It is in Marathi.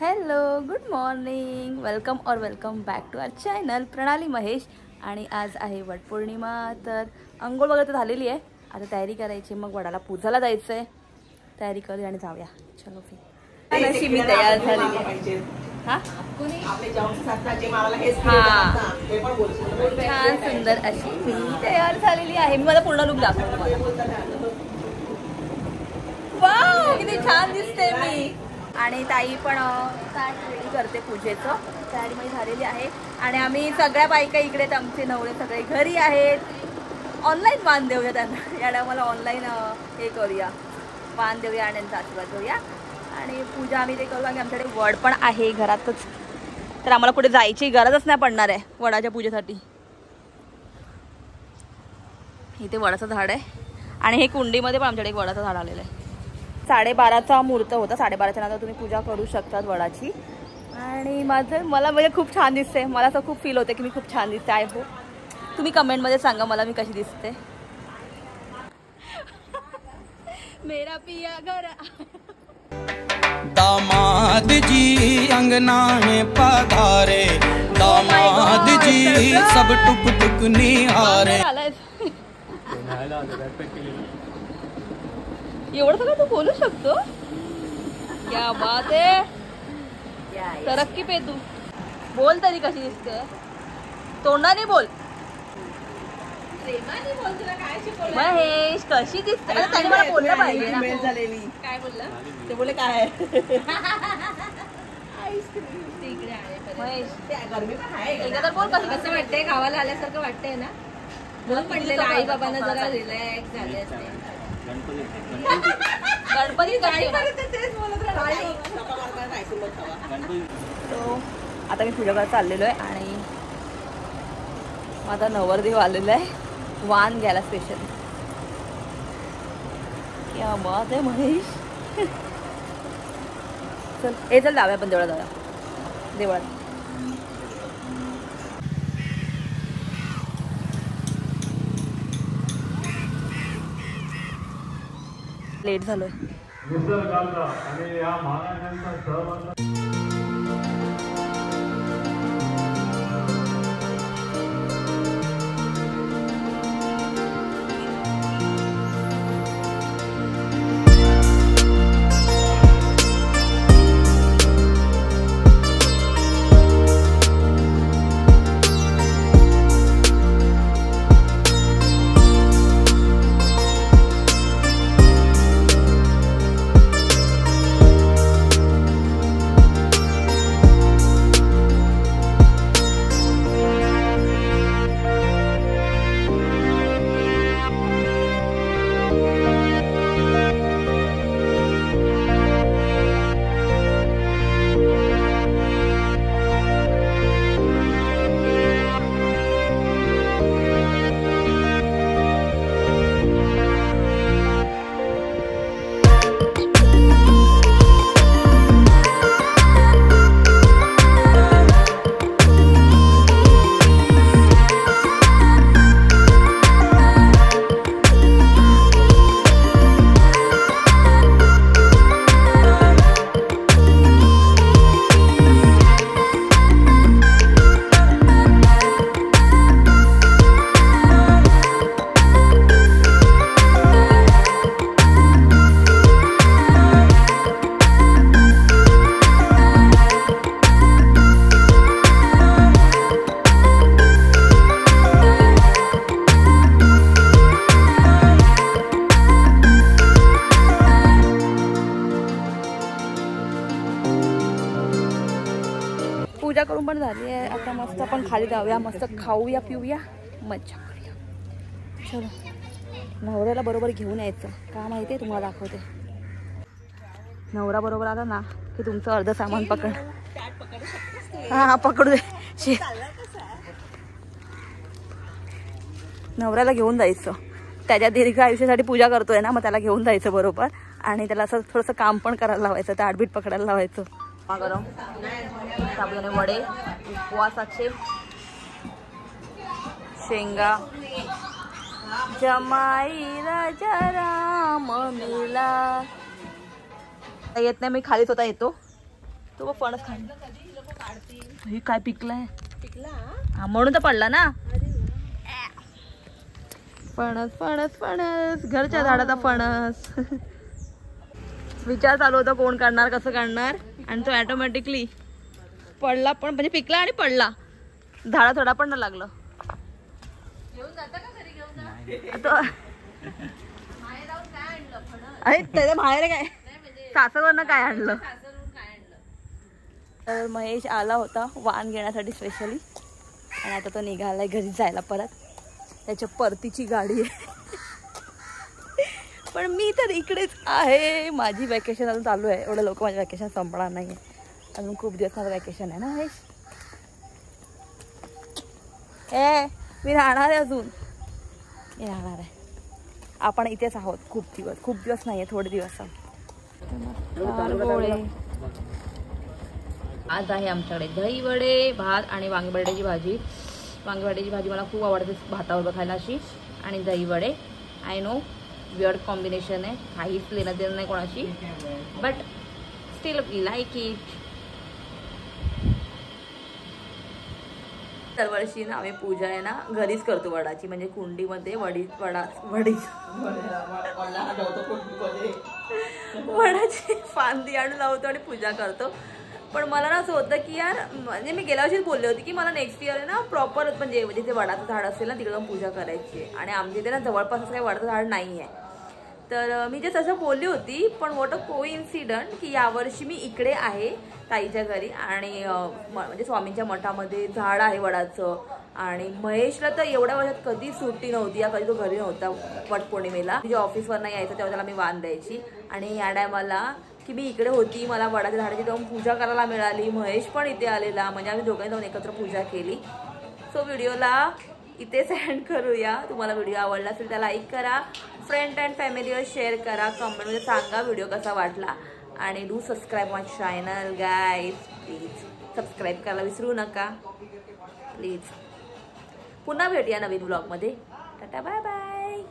हॅलो, गुड मॉर्निंग, वेलकम और welcome back to our channel Pranali Mahesh. आणि आज आहे वटपौर्णिमा, तर अंघोळ वगैरे झालेली आहे. आता तयारी करायची, मग वडाला पूजाला जायचं आहे. तयारी करूया आणि जाऊया. चलो फिर अशी मी तयार झालेली आहे. हां छान सुंदर अशी मी तयार झालेली आहे. मी माझा पूर्ण लुक दाखवतो. वाव, किती छान दिसते मी. आणि ताई पण रेडी करते पूजेचं, तयारी झालेली आहे. आणि आम्ही सगळ्या बायका इकडे, आमचे नवरे सगळे घरी आहेत. ऑनलाईन वाण देऊया त्यांना, याला आम्हाला ऑनलाईन हे करूया, वाण देऊया आणि त्यांचा आशीर्वाद घेऊया. आणि पूजा आम्ही ते करू. आणि आमच्याकडे वड पण आहे घरातच, तर आम्हाला कुठे जायची गरजच नाही पडणार आहे वडाच्या पूजेसाठी. इथे वडाचं झाड आहे आणि हे कुंडीमध्ये पण आमच्याकडे एक वडाचं झाड आलेलं आहे. 12:30चा मुहूर्त होता. 12:30च्या नंतर तुम्ही पूजा करू शकतात वडाची. आणि मला म्हणजे खूप छान दिसते. मला असं खूप फील होतं की मी खूप छान दिसते. आय होप तुम्ही कमेंटमध्ये सांगा मला मी कशी दिसते. मेरा पिया घर दामाद जी अंगना में पधारे, दामाद जी सब टुक टुक निहारे. एवढं सगळं तू बोलू शकतो, क्या बात आहे. तरक्की पे तू बोल तरी कशी दिसते. तोंडाने बोल, प्रेमाने बोल. तुला काय शिकवलं महेश, कशी दिसते. त्याने मला बोललं पाहिजे ना. काय बोललं ते, बोले काय आईस्क्रीम इकडे आहे महेश. गरमी पण आहे. एकदा तर बोल कसं वाटतंय, गावाला आल्यासारखं वाटतंय ना. बोल म्हटलेलं आई बाबांना जरा रिलॅक्स झाले असते. गणपती आता मी पूजा करायला चाललेलो आहे. आणि माझा नवरदेव आलेला आहे वाण घ्यायला स्पेशल. क्या बात आहे महेश. चल चल जाऊया आपण देवळात, जाऊया देवळात. लेट झालोय. पूजा करून पण झाली आहे. आता मस्त आपण खाली जाऊया, मस्त खाऊया पिऊया, मज्जा करूया. चलो नवऱ्याला बरोबर घेऊन यायचं. का माहिती आहे तुम्हाला दाखवते. नवरा बरोबर आला ना की तुमचं अर्ध सामान पकड. हा पकडू दे. नवऱ्याला घेऊन जायचं. त्याच्या दीर्घ आयुष्यासाठी पूजा करतोय ना, मग त्याला घेऊन जायचं बरोबर. आणि त्याला असं थोडंसं काम पण करायला लावायचं, त्या आडबीट पकडायला लावायचं. गरम साबुदाणे वडे, उपवासाचे शेंगा, जमाई राजा राम मिला. येत नाही मी खाली स्वतः येतो. तो फणस खाल्ला काय पिकलाय हा म्हणून तर पडला ना फणस फणस फणस घरच्या झाडाचा फणस विचार चालू होता कोण काढणार कसं काढणार आणि तो ऑटोमॅटिकली पडला पण म्हणजे पिकला आणि पडला झाडा थोडा पण नाही लागलं अरे त्याच्या बाहेर काय सासरवरनं काय आणलं तर महेश आला होता वाण घेण्यासाठी स्पेशली आणि आता तो निघालाय घरी जायला परत त्याच्या परतीची गाडी आहे पण मी तर इकडेच आहे माझी वॅकेशन अजून चालू आहे एवढं लोक माझी वॅकेशन संपणार नाही अजून खूप दिवस माझं वॅकेशन आहे ना महेश मी राहणार आहे अजून मी राहणार आहे आपण इथेच आहोत खूप दिवस नाही आहे थोडे दिवस आज आहे आमच्याकडे दही वडे भात आणि वांगी बटाट्याची भाजी मला खूप आवडते भातावर खायला अशी आणि दही वडे आय नो वियर्ड कॉम्बिनेशन आहे काहीच लेणं देणं नाही कोणाशी but still we like it दरवर्षी ना आम्ही पूजा आहे ना घरीच करतो वडाची म्हणजे कुंडीमध्ये वडाची फांदी आणून लावतो आणि पूजा करतो पण मला ना असं होतं की यार म्हणजे मी गेल्या वर्षीच बोलले होते की मला नेक्स्ट इयर आहे ना प्रॉपर म्हणजे जिथे वडाचं झाड असेल ना तिकडे जाऊन पूजा करायची आहे आणि आमच्या इथे ना जवळपास असं काही वडाचं झाड नाही आहे तर मी जे तसं बोलली होती पण व्हॉट अ कोइन्सिडंट की यावर्षी मी इकडे आहे ताईच्या घरी आणि म्हणजे स्वामींच्या मठामध्ये झाड आहे वडाचं आणि महेशला तर एवढ्या वर्षात कधी सुट्टी नव्हती या कधी तो घरी नव्हता वटपौर्णिमेला म्हणजे ऑफिसवर नाही यायचं तेव्हा त्याला मी वाण द्यायची आणि या टायमाला की मी इकडे होती मला वडाच्या झाडाची जाऊन पूजा करायला मिळाली महेश पण इथे आलेला म्हणजे आम्ही दोघांनी जाऊन एकत्र पूजा केली सो व्हिडिओला इथेच एंड करूया तुम्हाला व्हिडिओ आवडला असेल तर लाईक करा फ्रेंड अँड फॅमिलीवर शेअर करा कमेंटमध्ये सांगा व्हिडिओ कसा वाटला आणि do subscribe my channel guys please subscribe करायला विसरू नका प्लीज पुन्हा भेटूया नवीन ब्लॉगमध्ये टाटा बाय बाय